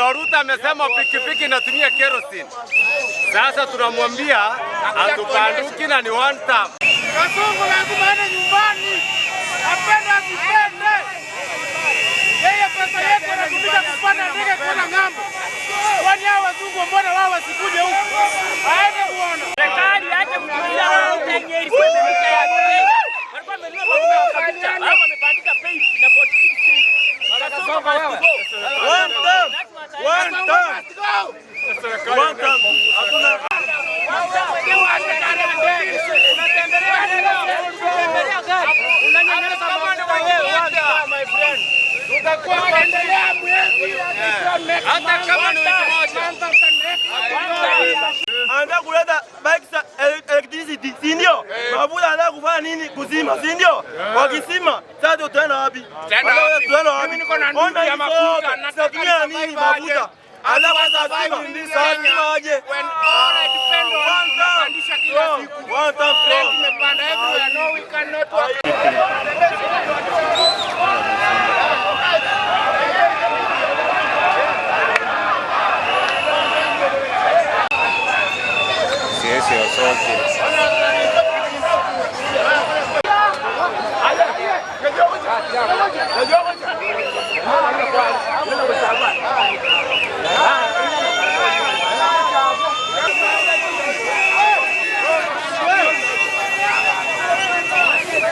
ndio Ruto amesema pikipiki inatumia kerosene. Sasa tunamwambia atupanduki na ni one time. Kasongo lazima aende nyumbani. Apende asipende. Yeye pesa yetu anatumika kupanda ndege kwenda ng'ambo. Kwani hao wazungu mbona wao wasikuje huku? Aende muone. Serikali acha kutumia wao kwenye ilikuwa imeisha ya Kenya. Walikuwa wamenunua mambo ya kapicha. Hao wamepandika bei na 46 shilingi. Kasongo wewe. One time. Hakuna. Hata kama ni anataka kuleta bike za electricity, si ndio? Mafuta anataka kufanya nini? Kuzima, si ndio? Wakisima, sasa tutaenda wapi? Tutaenda wapi? Mimi niko na nduru ya mafuta. Natumia nini mafuta? Alafu sasa aje. When all I depend on kupandisha kila siku. One time. Tumepanda everywhere. No, we cannot work. Sio